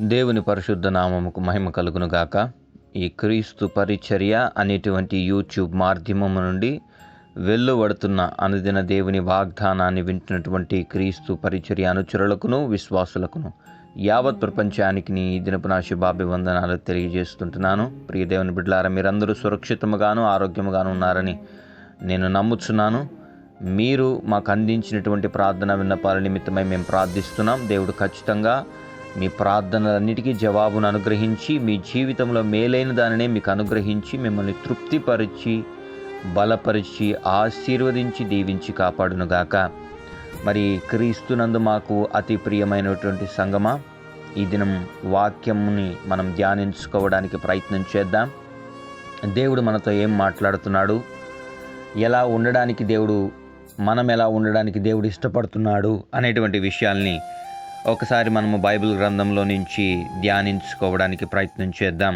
దేవుని పరిశుద్ధ నామముకు మహిమ కలుగును గాక. ఈ క్రీస్తు పరిచర్య అనేటువంటి యూట్యూబ్ మాధ్యమము నుండి వెలువడుతున్న అనుదిన దేవుని వాగ్దానాన్ని వింటున్నటువంటి క్రీస్తు పరిచర్య అనుచరులకును విశ్వాసులకును యావత్ ప్రపంచానికి నీ దినపు నా శుభాభివందనాలు తెలియజేస్తుంటున్నాను. ప్రియ దేవుని బిడ్డలారా, మీరందరూ సురక్షితముగాను ఆరోగ్యముగాను ఉన్నారని నేను నమ్ముచున్నాను. మీరు మాకు అందించినటువంటి ప్రార్థన విన్నపాల నిమిత్తమై మేము ప్రార్థిస్తున్నాం. దేవుడు ఖచ్చితంగా మీ ప్రార్థనలన్నిటికీ జవాబును అనుగ్రహించి మీ జీవితంలో మేలైన దానినే మీకు అనుగ్రహించి మిమ్మల్ని తృప్తిపరిచి బలపరిచి ఆశీర్వదించి దీవించి కాపాడునుగాక. మరి క్రీస్తునందు మాకు అతి ప్రియమైనటువంటి సంగమా, ఈ దినం వాక్యముని మనం ధ్యానించుకోవడానికి ప్రయత్నం చేద్దాం. దేవుడు మనతో ఏం మాట్లాడుతున్నాడు, ఎలా ఉండడానికి మనం ఎలా ఉండడానికి దేవుడు ఇష్టపడుతున్నాడు అనేటువంటి విషయాల్ని ఒకసారి మనము బైబిల్ గ్రంథంలో నుంచి ధ్యానించుకోవడానికి ప్రయత్నం చేద్దాం.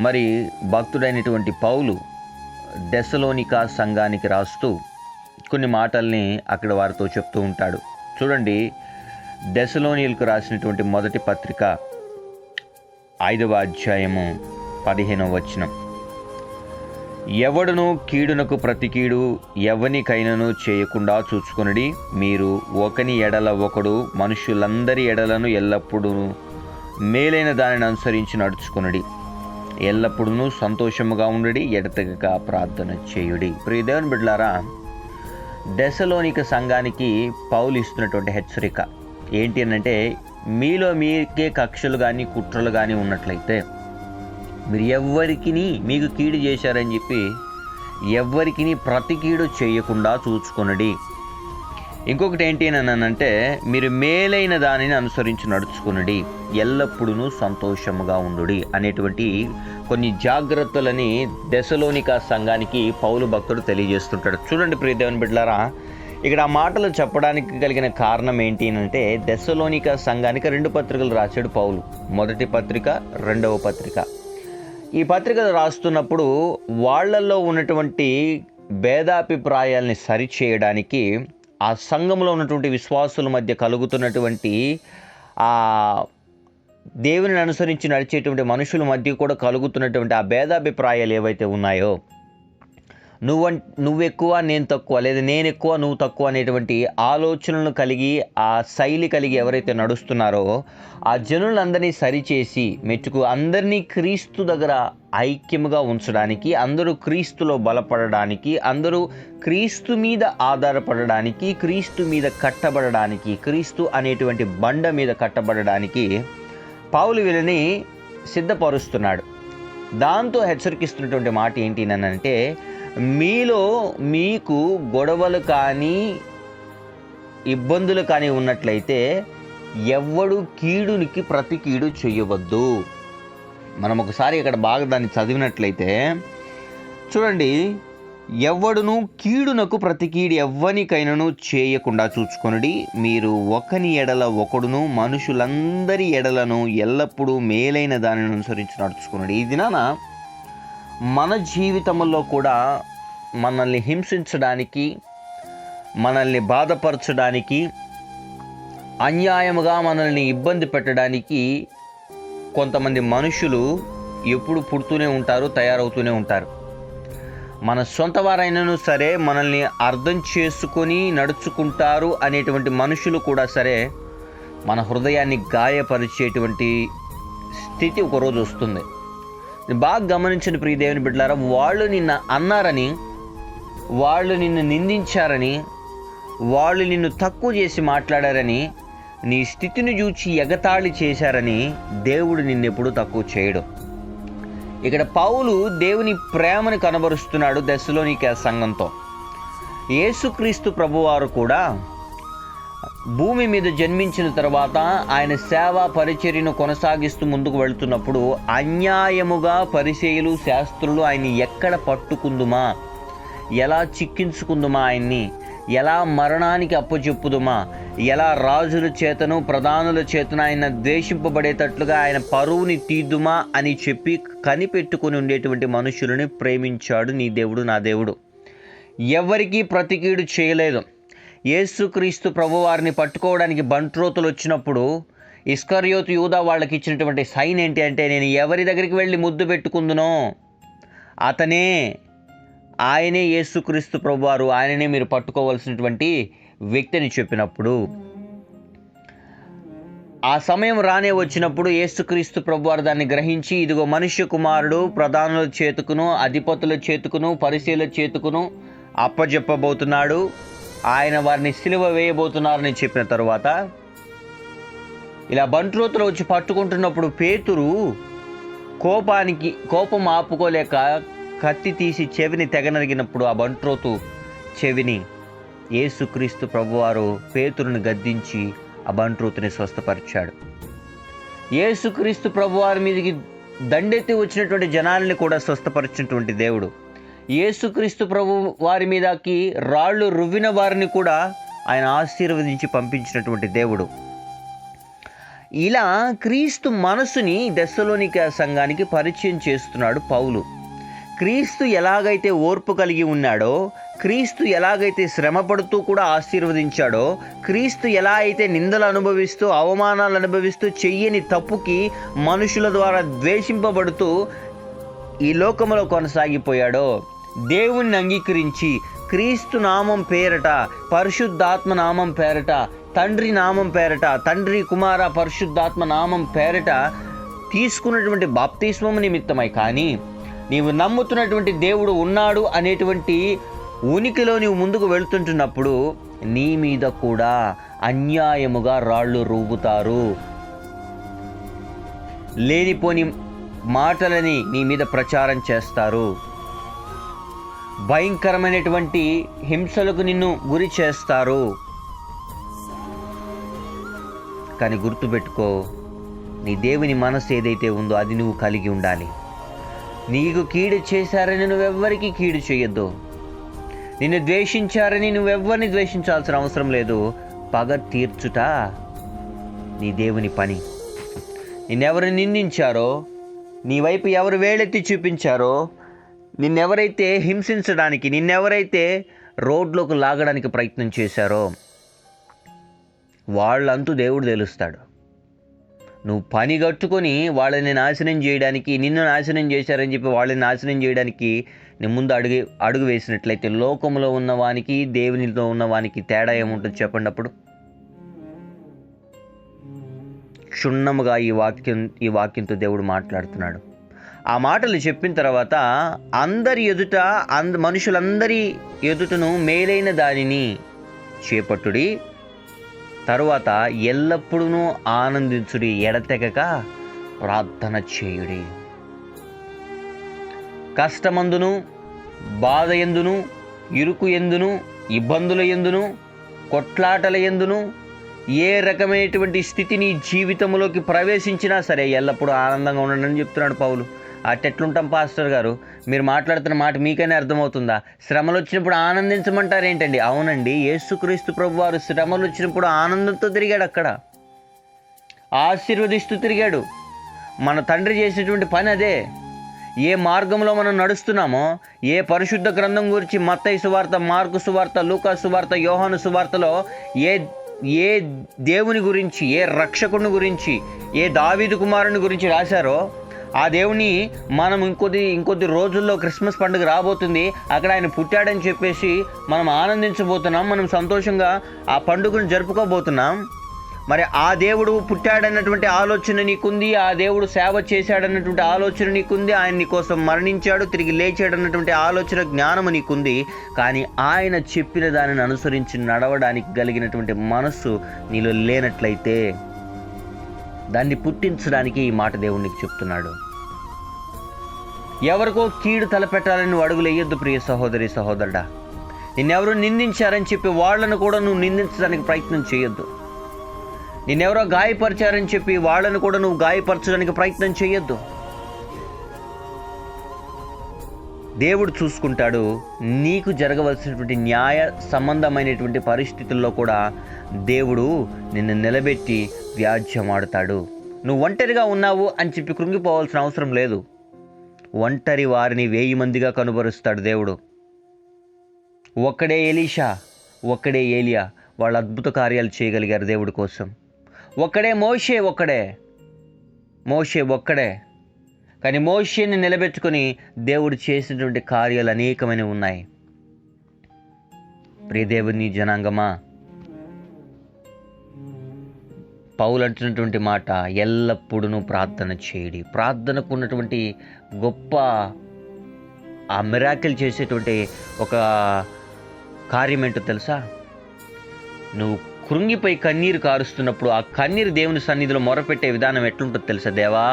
మరి భక్తుడైనటువంటి పౌలు దెసలోనికా సంఘానికి రాస్తూ కొన్ని మాటల్ని అక్కడ వారితో చెప్తూ ఉంటాడు. చూడండి, దెసలోనియులకు రాసినటువంటి మొదటి పత్రిక 5వ అధ్యాయము 15వ వచనం. ఎవడును కీడునకు ప్రతి కీడు ఎవనికైనను చేయకుండా చూచుకొనుడి. మీరు ఒకని ఎడల ఒకడు మనుషులందరి ఎడలను ఎల్లప్పుడూ మేలైన దానిని అనుసరించి నడుచుకొనుడి. ఎల్లప్పుడూ సంతోషముగా ఉండుడి, ఎడతెగక ప్రార్థన చేయుడి. ప్రియ దేవుని బిడ్డలారా, దెసలోనిక సంఘానికి పౌలు ఇస్తున్నటువంటి హెచ్చరిక ఏంటి అనంటే, మీలో మీకే కక్షలు కానీ కుట్రలు కానీ ఉన్నట్లయితే మీరు ఎవ్వరికి మీకు కీడు చేశారని చెప్పి ఎవ్వరికి ప్రతి కీడు చేయకుండా చూచుకొనుడి. ఇంకొకటి ఏంటి అనంటే, మీరు మేలైన దానిని అనుసరించి నడుచుకొనుడి, ఎల్లప్పుడూ సంతోషముగా ఉండుడి అనేటువంటి కొన్ని జాగ్రత్తలని దెసలోనికా సంఘానికి పౌలు భక్తుడు తెలియజేస్తుంటాడు. చూడండి ప్రియ దేవుని బిడ్డలారా, ఇక్కడ ఆ మాటలు చెప్పడానికి కలిగిన కారణం ఏంటి అంటే, దెసలోనికా సంఘానికి 2 పత్రికలు రాశాడు పౌలు. మొదటి పత్రిక, 2వ పత్రిక. ఈ పత్రికలు రాస్తున్నప్పుడు వాళ్ళల్లో ఉన్నటువంటి భేదాభిప్రాయాల్ని సరిచేయడానికి, ఆ సంఘంలో ఉన్నటువంటి విశ్వాసుల మధ్య కలుగుతున్నటువంటి ఆ దేవుని అనుసరించి నడిచేటువంటి మనుషుల మధ్య కూడా కలుగుతున్నటువంటి ఆ భేదాభిప్రాయాలు ఏవైతే ఉన్నాయో, నువ్వెక్కువ నేను తక్కువ, లేదా నేను ఎక్కువ నువ్వు తక్కువ అనేటువంటి ఆలోచనలను కలిగి ఆ శైలి కలిగి ఎవరైతే నడుస్తున్నారో ఆ జనులందరినీ సరిచేసి మెట్టుకు అందరినీ క్రీస్తు దగ్గర ఐక్యముగా ఉంచడానికి, అందరూ క్రీస్తులో బలపడడానికి, అందరూ క్రీస్తు మీద ఆధారపడడానికి, క్రీస్తు మీద కట్టబడడానికి, క్రీస్తు అనేటువంటి బండ మీద కట్టబడడానికి పౌలు వీళ్ళని సిద్ధపరుస్తున్నాడు. దాంతో హెచ్చరికిస్తున్నటువంటి మాట ఏంటి అంటే, మీలో మీకు గొడవలు కానీ ఇబ్బందులు కానీ ఉన్నట్లయితే ఎవ్వడు కీడునికి ప్రతి కీడు చేయవద్దు. మనం ఒకసారి ఇక్కడ బాగా దాన్ని చదివినట్లయితే చూడండి, ఎవ్వడును కీడునకు ప్రతి కీడు ఎవ్వనికైనను చేయకుండా చూచుకొనుడి. మీరు ఒకని ఎడల ఒకడును మనుషులందరి ఎడలను ఎల్లప్పుడూ మేలైన దానిని అనుసరించి నడుచుకొనుడి. ఈ దినాన మన జీవితంలో కూడా మనల్ని హింసించడానికి, మనల్ని బాధపరచడానికి, అన్యాయముగా మనల్ని ఇబ్బంది పెట్టడానికి కొంతమంది మనుషులు ఎప్పుడు పుడుతూనే ఉంటారు, తయారవుతూనే ఉంటారు. మన సొంత వారైనను సరే, మనల్ని అర్థం చేసుకొని నడుచుకుంటారు అనేటువంటి మనుషులు కూడా సరే, మన హృదయాన్ని గాయపరిచేటువంటి స్థితి ఒకరోజు వస్తుంది. బాగా గమనించిన ప్రియ దేవుని బిడ్డలారా, వాళ్ళు నిన్ను అన్నారని, వాళ్ళు నిన్ను నిందించారని, వాళ్ళు నిన్ను తక్కువ చేసి మాట్లాడారని, నీ స్థితిని చూచి ఎగతాళి చేశారని దేవుడు నిన్నెప్పుడు తక్కువ చేయడు. ఇక్కడ పౌలు దేవుని ప్రేమను కనబరుస్తున్నాడు దెసలోనికా సంఘంతో. యేసుక్రీస్తు ప్రభువారు కూడా భూమి మీద జన్మించిన తర్వాత ఆయన సేవా పరిచర్యను కొనసాగిస్తూ ముందుకు వెళుతున్నప్పుడు అన్యాయముగా పరిసయ్యులు శాస్త్రులు ఆయన్ని ఎక్కడ పట్టుకుందుమా, ఎలా చిక్కించుకుందుమా, ఆయన్ని ఎలా మరణానికి అప్పచెప్పుదుమా, ఎలా రాజుల చేతను ప్రధానుల చేతను ఆయన ద్వేషింపబడేటట్లుగా ఆయన పరువుని తీద్దుమా అని చెప్పి కనిపెట్టుకుని ఉండేటువంటి మనుషులని ప్రేమించాడు నీ దేవుడు నా దేవుడు. ఎవరికీ ప్రతికీడు చేయలేదు. యేసుక్రీస్తు ప్రభువారిని పట్టుకోవడానికి బంట్రోతులు వచ్చినప్పుడు ఇస్కరియోతు యూదా వాళ్ళకి ఇచ్చినటువంటి సైన్ ఏంటి అంటే, నేను ఎవరి దగ్గరికి వెళ్ళి ముద్దు పెట్టుకుందునో ఆయనే యేసుక్రీస్తు ప్రభువారు, ఆయననే మీరు పట్టుకోవాల్సినటువంటి వ్యక్తిని చెప్పినప్పుడు, ఆ సమయం రానే వచ్చినప్పుడు యేసుక్రీస్తు ప్రభువారు దాన్ని గ్రహించి, ఇదిగో మనుష్య కుమారుడు ప్రధానుల చేతుకును, అధిపతుల చేతుకును, పరిసయ్యుల చేతుకును అప్పజెప్పబోతున్నాడు, ఆయన వారిని సిలువ వేయబోతున్నారని చెప్పిన తరువాత, ఇలా బంట్రోతులు వచ్చి పట్టుకుంటున్నప్పుడు పేతురు కోపం ఆపుకోలేక కత్తి తీసి చెవిని తెగనరిగినప్పుడు, ఆ బంట్రోతు చెవిని యేసుక్రీస్తు ప్రభువారు పేతురుని గద్దించి ఆ బంట్రోతుని స్వస్థపరిచాడు. యేసుక్రీస్తు ప్రభువారి మీదకి దండెత్తి వచ్చినటువంటి జనాల్ని కూడా స్వస్థపరిచినటువంటి దేవుడు, యేసుక్రీస్తు ప్రభు వారి మీదకి రాళ్ళు రువ్విన వారిని కూడా ఆయన ఆశీర్వదించి పంపించినటువంటి దేవుడు. ఇలా క్రీస్తు మనసుని దెస్సలోనిక సంఘానికి పరిచయం చేస్తున్నాడు పౌలు. క్రీస్తు ఎలాగైతే ఓర్పు కలిగి ఉన్నాడో, క్రీస్తు ఎలాగైతే శ్రమపడుతూ కూడా ఆశీర్వదించాడో, క్రీస్తు ఎలా అయితే నిందలు అనుభవిస్తూ అవమానాలు అనుభవిస్తూ చెయ్యని తప్పుకి మనుషుల ద్వారా ద్వేషింపబడుతూ ఈ లోకంలో కొనసాగిపోయాడో, దేవుణ్ణి అంగీకరించి క్రీస్తు నామం పేరట, పరిశుద్ధాత్మ నామం పేరట, తండ్రి నామం పేరట, తండ్రి కుమార పరిశుద్ధాత్మ నామం పేరట తీసుకున్నటువంటి బాప్తిస్మము నిమిత్తమై, కానీ నీవు నమ్ముతున్నటువంటి దేవుడు ఉన్నాడు అనేటువంటి ఉనికిలో నీవు ముందుకు వెళుతుంటున్నప్పుడు నీ మీద కూడా అన్యాయముగా రాళ్ళు రువ్వుతారు, లేనిపోని మాటలని నీ మీద ప్రచారం చేస్తారు, భయంకరమైనటువంటి హింసలకు నిన్ను గురి చేస్తారు. కానీ గుర్తుపెట్టుకో, నీ దేవుని మనసు ఏదైతే ఉందో అది నువ్వు కలిగి ఉండాలి. నీకు కీడు చేశారని నువ్వెవ్వరికి కీడు చేయొద్దు, నిన్ను ద్వేషించారని నువ్వెవ్వరిని ద్వేషించాల్సిన అవసరం లేదు. పగ తీర్చుట నీ దేవుని పని. నిన్నెవరు నిందించారో, నీ వైపు ఎవరు వేలెత్తి చూపించారో, నిన్నెవరైతే హింసించడానికి, నిన్నెవరైతే రోడ్లోకి లాగడానికి ప్రయత్నం చేశారో వాళ్ళంతూ దేవుడు తెలుస్తాడు. నువ్వు పని కట్టుకొని వాళ్ళని నాశనం చేయడానికి, నిన్ను నాశనం చేశారని చెప్పి వాళ్ళని నాశనం చేయడానికి నీ ముందు అడుగు వేసినట్లయితే లోకంలో ఉన్నవానికి దేవునితో ఉన్నవానికి తేడా ఏముంటుంది చెప్పండి? అప్పుడు క్షుణ్ణముగా ఈ వాక్యంతో దేవుడు మాట్లాడుతున్నాడు. ఆ మాటలు చెప్పిన తర్వాత అందరి ఎదుట మనుషులందరి ఎదుటను మేలైన దానిని చేపట్టుడి, తరువాత ఎల్లప్పుడూ ఆనందించుడి, ఎడతెగక ప్రార్థన చేయుడి. కష్టమందును, బాధ ఎందును, ఇరుకు ఎందును, ఇబ్బందుల ఎందును, కొట్లాటల ఎందును, ఏ రకమైనటువంటి స్థితి నీ జీవితంలోకి ప్రవేశించినా సరే ఎల్లప్పుడూ ఆనందంగా ఉండండి చెప్తున్నాడు పౌలు. అట్టెట్లుంటాం పాస్టర్ గారు, మీరు మాట్లాడుతున్న మాట మీకైనా అర్థమవుతుందా? శ్రమలు వచ్చినప్పుడు ఆనందించమంటారు ఏంటండి? అవునండి, యేసుక్రీస్తు ప్రభువారు శ్రమలు వచ్చినప్పుడు ఆనందంతో తిరిగాడు, అక్కడ ఆశీర్వదిస్తూ తిరిగాడు. మన తండ్రి చేసేటువంటి పని అదే. ఏ మార్గంలో మనం నడుస్తున్నామో, ఏ పరిశుద్ధ గ్రంథం గురించి మత్తయి సువార్త, మార్కు సువార్త, లూకా సువార్త, యోహాను సువార్తలో ఏ దేవుని గురించి, ఏ రక్షకుని గురించి, ఏ దావీదు కుమారుని గురించి రాశారో ఆ దేవుని మనం ఇంకొద్ది రోజుల్లో క్రిస్మస్ పండుగ రాబోతుంది, అక్కడ ఆయన పుట్టాడని చెప్పేసి మనం ఆనందించబోతున్నాం, మనం సంతోషంగా ఆ పండుగను జరుపుకోబోతున్నాం. మరి ఆ దేవుడు పుట్టాడన్నటువంటి ఆలోచన నీకుంది, ఆ దేవుడు సేవ చేశాడన్నటువంటి ఆలోచన నీకుంది, ఆయన నీ కోసం మరణించాడు, తిరిగి లేచాడన్నటువంటి ఆలోచన, జ్ఞానము నీకుంది. కానీ ఆయన చెప్పిన దానిని అనుసరించి నడవడానికి కలిగినటువంటి మనస్సు నీలో లేనట్లయితే దాన్ని పుట్టించడానికి ఈ మాట దేవుడు నీకు చెప్తున్నాడు. ఎవరికో కీడు తలపెట్టాలని నువ్వు అడుగులు వేయొద్దు ప్రియ సహోదరి సహోదరుడా. నిన్నెవరో నిందించారని చెప్పి వాళ్ళను కూడా నువ్వు నిందించడానికి ప్రయత్నం చేయొద్దు. నిన్నెవరో గాయపరిచారని చెప్పి వాళ్ళను కూడా నువ్వు గాయపరచడానికి ప్రయత్నం చేయొద్దు. దేవుడు చూసుకుంటాడు. నీకు జరగవలసినటువంటి న్యాయ సంబంధమైనటువంటి పరిస్థితుల్లో కూడా దేవుడు నిన్ను నిలబెట్టి వ్యాజ్యమాడుతాడు. నువ్వు ఒంటరిగా ఉన్నావు అని చెప్పి కృంగిపోవాల్సిన అవసరం లేదు. ఒంటరి వారిని 1000 మందిగా కనుబరుస్తాడు దేవుడు. ఒక్కడే ఎలీషా, ఒక్కడే ఏలియా వాళ్ళు అద్భుత కార్యాలు చేయగలిగారు దేవుడి కోసం. మోషే ఒక్కడే. కానీ మోషేని నిలబెట్టుకొని దేవుడు చేసినటువంటి కార్యాలు అనేకమైనవి ఉన్నాయి. ప్రియ దేవుని జనాంగమా, పౌలు అంటున్నటువంటి మాట, ఎల్లప్పుడూ ప్రార్థన చేయడి. ప్రార్థనకు ఉన్నటువంటి గొప్ప ఆ మిరాకిల్ చేసేటువంటి ఒక కార్యం ఏంటో తెలుసా? నువ్వు కృంగిపోయి కన్నీరు కారుస్తున్నప్పుడు ఆ కన్నీరు దేవుని సన్నిధిలో మొరపెట్టే విధానం ఎట్లుంటుందో తెలుసా? దేవా,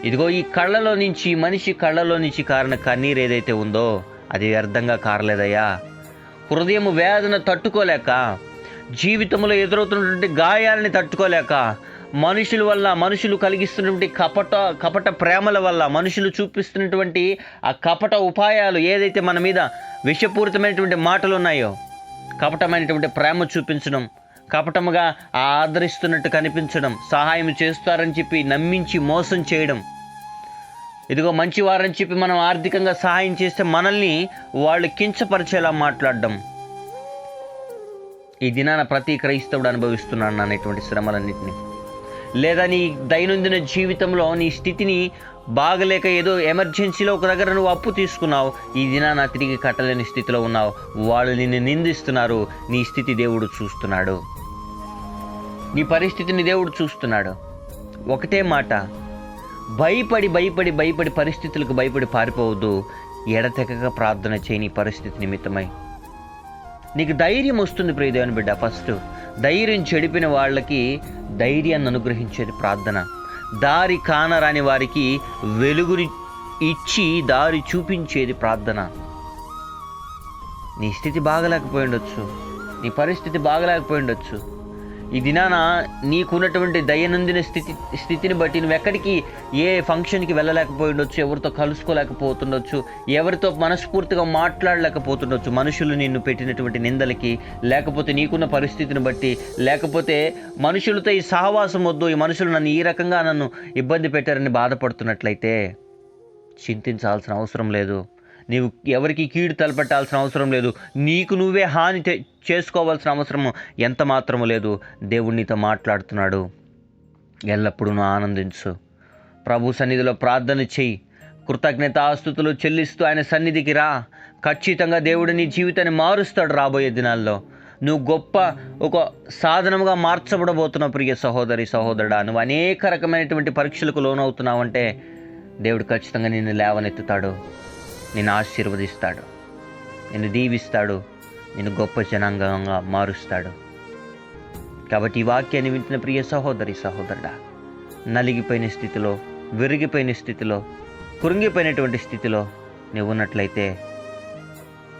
ఇదిగో ఈ కళ్ళలో నుంచి, మనిషి కళ్ళలో నుంచి కారిన కన్నీరు ఏదైతే ఉందో అది వ్యర్థంగా కారలేదయ్యా. హృదయం వేదన తట్టుకోలేక, జీవితంలో ఎదురవుతున్నటువంటి గాయాలని తట్టుకోలేక, మనుషులు కలిగిస్తున్నటువంటి కపట ప్రేమల వల్ల, మనుషులు చూపిస్తున్నటువంటి ఆ కపట ఉపాయాలు, ఏదైతే మన మీద విషపూరితమైనటువంటి మాటలు ఉన్నాయో, కపటమైనటువంటి ప్రేమ చూపించడం, కపటముగా ఆదరిస్తున్నట్టు కనిపించడం, సహాయం చేస్తారని చెప్పి నమ్మించి మోసం చేయడం, ఇదిగో మంచివారని చెప్పి మనం ఆర్థికంగా సహాయం చేస్తే మనల్ని వాళ్ళు కించపరిచేలా మాట్లాడడం, ఈ దినాన ప్రతి క్రైస్తవుడు అనుభవిస్తున్నాను అనేటువంటి శ్రమలన్నింటినీ. లేదా నీ దైనందిన జీవితంలో నీ స్థితిని బాగలేక ఏదో ఎమర్జెన్సీలో ఒక దగ్గర నువ్వు అప్పు తీసుకున్నావు, ఈ దినాన తిరిగి కట్టలేని స్థితిలో ఉన్నావు, వాళ్ళు నిన్ను నిందిస్తున్నారు. నీ స్థితి దేవుడు చూస్తున్నాడు, నీ పరిస్థితిని దేవుడు చూస్తున్నాడు. ఒకటే మాట, భయపడి పరిస్థితులకు భయపడి పారిపోవద్దు. ఎడతెగక ప్రార్థన చేయి నీ పరిస్థితి నిమిత్తమై. నీకు ధైర్యం వస్తుంది ప్రియ దేవుని బిడ్డ. ఫస్ట్ ధైర్యం చెడిపిన వాళ్ళకి ధైర్యాన్ని అనుగ్రహించేది ప్రార్థన. దారి కానరాని వారికి వెలుగుని ఇచ్చి దారి చూపించేది ప్రార్థన. నీ స్థితి బాగలేకపోయి ఉండొచ్చు, నీ పరిస్థితి బాగలేకపోయి ఉండొచ్చు. ఈ దినాన నీకున్నటువంటి దైనందిన స్థితిని బట్టి నువ్వు ఎక్కడికి, ఏ ఫంక్షన్కి వెళ్ళలేకపోయి ఉండొచ్చు, ఎవరితో కలుసుకోలేకపోతుండొచ్చు, ఎవరితో మనస్ఫూర్తిగా మాట్లాడలేకపోతుండొచ్చు, మనుషులు నిన్ను పెట్టినటువంటి నిందలకి, లేకపోతే నీకున్న పరిస్థితిని బట్టి, లేకపోతే మనుషులతో ఈ సహవాసం వద్దు, ఈ మనుషులు నన్ను ఇబ్బంది పెట్టారని బాధపడుతున్నట్లయితే చింతించాల్సిన అవసరం లేదు. నీవు ఎవరికి కీడు తలపెట్టాల్సిన అవసరం లేదు. నీకు నువ్వే హాని చేసుకోవాల్సిన అవసరము ఎంత మాత్రము లేదు. దేవుడు నీతో మాట్లాడుతున్నాడు. ఎల్లప్పుడూ ఆనందించు. ప్రభు సన్నిధిలో ప్రార్థన చెయ్యి. కృతజ్ఞతాస్తుతులు చెల్లిస్తూ ఆయన సన్నిధికి రా. ఖచ్చితంగా దేవుడు నీ జీవితాన్ని మారుస్తాడు. రాబోయే దినాల్లో నువ్వు గొప్ప ఒక సాధనముగా మార్చబడబోతున్నావు. ప్రియ సహోదరి సహోదరుడా, నువ్వు అనేక రకమైనటువంటి పరీక్షలకు లోనవుతున్నావంటే దేవుడు ఖచ్చితంగా నిన్ను లేవనెత్తుతాడు, నిన్ను ఆశీర్వదిస్తాడు, నిన్ను దీవిస్తాడు, నిన్ను గొప్ప జనాంగంగా మారుస్తాడు. కాబట్టి ఈ వాక్యాన్ని వింటున్న ప్రియ సహోదరి సహోదరుడా, నలిగిపోయిన స్థితిలో, విరిగిపోయిన స్థితిలో, కురింగిపోయినటువంటి స్థితిలో నువ్వు ఉన్నట్లయితే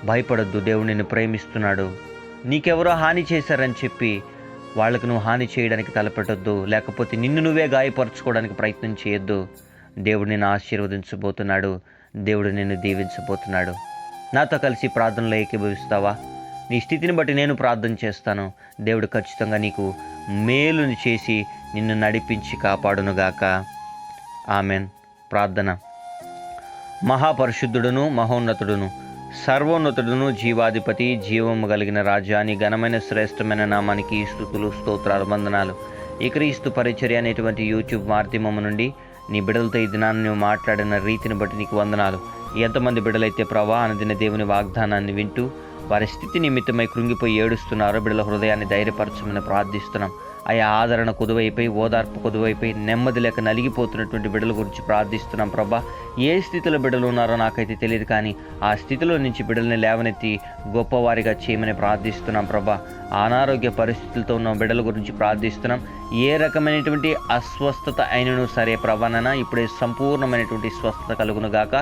భయపడొద్దు. దేవుడు నిన్ను ప్రేమిస్తున్నాడు. నీకెవరో హాని చేశారని చెప్పి వాళ్ళకు నువ్వు హాని చేయడానికి తలపెట్టొద్దు, లేకపోతే నిన్ను నువ్వే గాయపరచుకోవడానికి ప్రయత్నం చేయొద్దు. దేవుడు నిన్ను ఆశీర్వదించబోతున్నాడు, దేవుడు నిన్ను దీవించబోతున్నాడు. నాతో కలిసి ప్రార్థనలో ఏకీభవిస్తావా? నీ స్థితిని బట్టి నేను ప్రార్థన చేస్తాను. దేవుడు ఖచ్చితంగా నీకు మేలుని చేసి నిన్ను నడిపించి కాపాడునుగాక. ఆమెన్. ప్రార్థన. మహాపరిశుద్ధుడును, మహోన్నతుడును, సర్వోన్నతుడును, జీవాధిపతి, జీవము కలిగిన రాజ్యాన్ని ఘనమైన శ్రేష్టమైన నామానికి స్తుతులు, స్తోత్రాలు, వందనాలు. ఈ క్రీస్తు పరిచర్య అనేటువంటి యూట్యూబ్ మాధ్యమం నుండి నీ బిడ్డలతో ఈ దినాన్ని నువ్వు మాట్లాడిన రీతిని బట్టి నీకు వందనాలు. ఎంతమంది బిడ్డలైతే ప్రభా అనుదిన దేవుని వాగ్దానాన్ని వింటూ వారి స్థితి నిమిత్తమై కృంగిపోయి ఏడుస్తున్నారో బిడ్డల హృదయాన్ని ధైర్యపరచమని ప్రార్థిస్తున్నాం. ఆయా ఆదరణ కుదువైపోయి, ఓదార్పు కుదువైపోయి, నెమ్మది లేక నలిగిపోతున్నటువంటి బిడ్డల గురించి ప్రార్థిస్తున్నాం ప్రభా. ఏ స్థితిలో బిడ్డలు ఉన్నారో నాకైతే తెలియదు, కానీ ఆ స్థితిలో నుంచి బిడ్డల్ని లేవనెత్తి గొప్పవారిగా చేయమని ప్రార్థిస్తున్నాం ప్రభా. అనారోగ్య పరిస్థితులతో ఉన్న బిడ్డల గురించి ప్రార్థిస్తున్నాం. ఏ రకమైనటువంటి అస్వస్థత అయినను సరే ప్రభానైనా ఇప్పుడే సంపూర్ణమైనటువంటి స్వస్థత కలుగును గాక.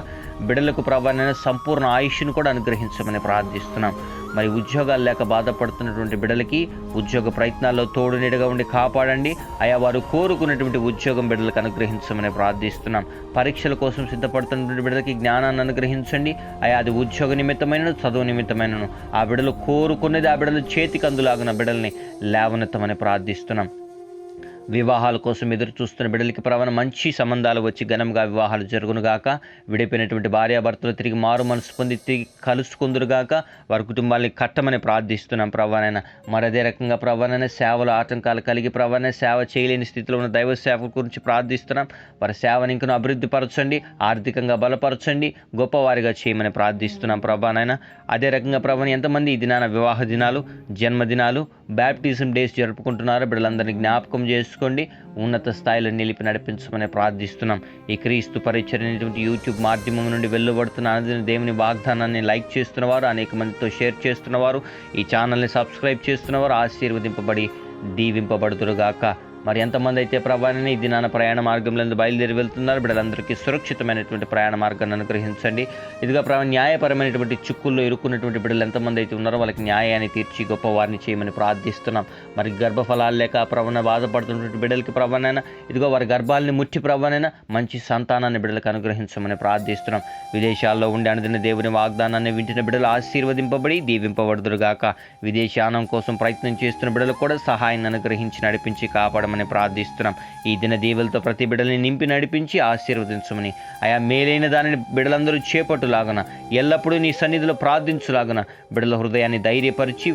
బిడ్డలకు ప్రభానైనా సంపూర్ణ ఆయుష్ను కూడా అనుగ్రహించమని ప్రార్థిస్తున్నాం. మరి ఉద్యోగాలు లేక బాధపడుతున్నటువంటి బిడ్డలకి ఉద్యోగ ప్రయత్నాల్లో తోడు నీడగా ఉండి కాపాడండి. అయా వారు కోరుకున్నటువంటి ఉద్యోగం బిడ్డలకు అనుగ్రహించమని ప్రార్థిస్తున్నాం. పరీక్షల కోసం సిద్ధపడుతున్నటువంటి బిడ్డలకి జ్ఞానాన్ని అనుగ్రహించండి. అయా అది ఉద్యోగ నిమిత్తమైనను, చదువు నిమిత్తమైనను ఆ బిడ్డలు కోరుకున్నది ఆ బిడ్డలు చేతికి అందులాగిన బిడ్డల్ని లేవనెత్తమని ప్రార్థిస్తున్నాం. వివాహాల కోసం ఎదురు చూస్తున్న బిడ్డలకి ప్రభావ మంచి సంబంధాలు వచ్చి ఘనంగా వివాహాలు జరుగునుగాక. విడిపోయినటువంటి భార్యాభర్తలు తిరిగి మారు మనసు పొంది తిరిగి కలుసుకుందురుగాక. వారి కుటుంబాలని కట్టమని ప్రార్థిస్తున్నాం ప్రభావనైనా. మరి అదే రకంగా ప్రభావనైనా సేవలు ఆటంకాలు కలిగి ప్రభావైనా సేవ చేయలేని స్థితిలో ఉన్న దైవ సేవకుల గురించి ప్రార్థిస్తున్నాం. వారి సేవను ఇంకనూ అభివృద్ధి పరచండి, ఆర్థికంగా బలపరచండి, గొప్పవారిగా చేయమని ప్రార్థిస్తున్నాం ప్రభానైనా. అదే రకంగా ప్రభాని ఎంతమంది ఈ దినాన వివాహ దినాలు, జన్మదినాలు, బ్యాప్టిజం డేస్ జరుపుకుంటున్నారో బిడ్డలందరినీ జ్ఞాపకం చేసుకోండి, ఉన్నత స్థాయిలో నిలిపి నడిపించమని ప్రార్థిస్తున్నాం. ఈ క్రీస్తు పరిచర్య అనేటువంటి యూట్యూబ్ మాధ్యమం నుండి వెలువడుతున్న అనుదిన దేవుని వాగ్దానాన్ని లైక్ చేస్తున్నవారు, అనేక మందితో షేర్ చేస్తున్నవారు, ఈ ఛానల్ని సబ్స్క్రైబ్ చేస్తున్నవారు ఆశీర్వదింపబడి దీవింపబడుదురుగాక. మరి ఎంతమంది అయితే ప్రభాని ఈ దినాన ప్రయాణ మార్గంలో బయలుదేరి వెళ్తున్నారు, బిడ్డలందరికీ సురక్షితమైనటువంటి ప్రయాణ మార్గాన్ని అనుగ్రహించండి. ఇదిగా న్యాయపరమైనటువంటి చిక్కుల్లో ఇరుక్కున్నటువంటి బిడ్డలు ఎంతమంది అయితే ఉన్నారో వాళ్ళకి న్యాయాన్ని తీర్చి గొప్ప వారిని చేయమని ప్రార్థిస్తున్నాం. మరి గర్భఫలాలు లేక బాధపడుతున్నటువంటి బిడ్డలకి ప్రభానైనా ఇదిగో వారి గర్భాలని ముట్టి ప్రభానైనా మంచి సంతానాన్ని బిడ్డలకు అనుగ్రహించమని ప్రార్థిస్తున్నాం. విదేశాల్లో ఉండి అనుదిన దేవుని వాగ్దానాన్ని వింటున్న బిడ్డలు ఆశీర్వదింపబడి దీవింపబడుదురుగాక. విదేశానం కోసం ప్రయత్నం చేస్తున్న బిడ్డలకు కూడా సహాయాన్ని అనుగ్రహించి నడిపించి కాపాడమని ప్రార్థిస్తున్నాం. ఈ దిన దీవులతో ప్రతి బిడ్డల్ని నింపి నడిపించి ఆశీర్వదించమని, ఆయా మేలైన దానిని బిడ్డలందరూ చేపట్టులాగన, ఎల్లప్పుడూ నీ సన్నిధిలో ప్రార్థించులాగన బిడ్డల హృదయాన్ని ధైర్యపరిచి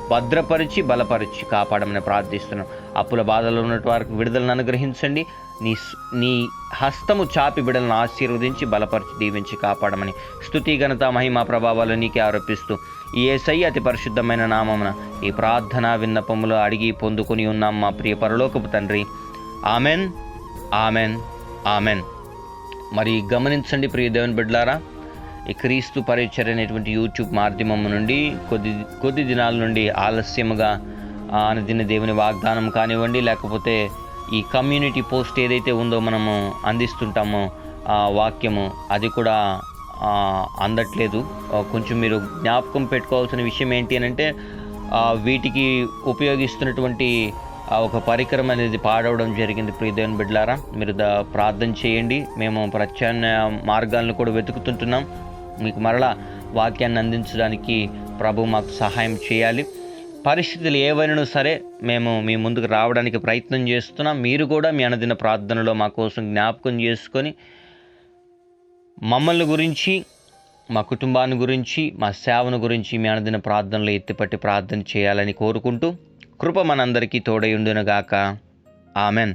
భద్రపరిచి బలపరిచి కాపాడమని ప్రార్థిస్తున్నాం. అప్పుల బాధలో ఉన్న వారికి విడుదలను అనుగ్రహించండి. నీ హస్తము చాపి బిడ్డలను ఆశీర్వదించి బలపరిచి దీవించి కాపాడమని స్తుతి ఘనత మహిమ ప్రభావాలు నీకే ఆరోపిస్తూ ఈ యేసయ్య అతి పరిశుద్ధమైన నామమున ఈ ప్రార్థన విన్నపములు అడిగి పొందుకొని ఉన్నాం మా ప్రియ పరలోకపు తండ్రి. Amen, amen, amen. మరి గమనించండి ప్రియ దేవుని బిడ్డలారా, ఈ క్రీస్తు పరిచర్య అనేటువంటి యూట్యూబ్ మాధ్యమం నుండి కొద్ది దినాల నుండి ఆలస్యముగా అనుదిన దేవుని వాగ్దానం కానివ్వండి, లేకపోతే ఈ కమ్యూనిటీ పోస్ట్ ఏదైతే ఉందో మనము అందిస్తుంటామో ఆ వాక్యము అది కూడా అందట్లేదు. కొంచెం మీరు జ్ఞాపకం పెట్టుకోవాల్సిన విషయం ఏంటి అని అంటే, వీటికి ఉపయోగిస్తున్నటువంటి ఒక పరికరం అనేది పాడవడం జరిగింది. ప్రియదేవుని బిడ్డలారా, మీరు ప్రార్థన చేయండి. మేము ప్రత్యామ్నాయ మార్గాలను కూడా వెతుకుతుంటున్నాం. మీకు మరలా వాక్యాన్ని అందించడానికి ప్రభు మాకు సహాయం చేయాలి. పరిస్థితులు ఏవైనా సరే మేము మీ ముందుకు రావడానికి ప్రయత్నం చేస్తున్నాం. మీరు కూడా మీ అనుదిన ప్రార్థనలో మా కోసం జ్ఞాపకం చేసుకొని మమ్మల్ని గురించి, మా కుటుంబాన్ని గురించి, మా సేవను గురించి మీ అనుదిన ప్రార్థనలో ఎత్తిపట్టి ప్రార్థన చేయాలని కోరుకుంటూ కృప మనందరికీ తోడై ఉండునుగాక. ఆమెన్.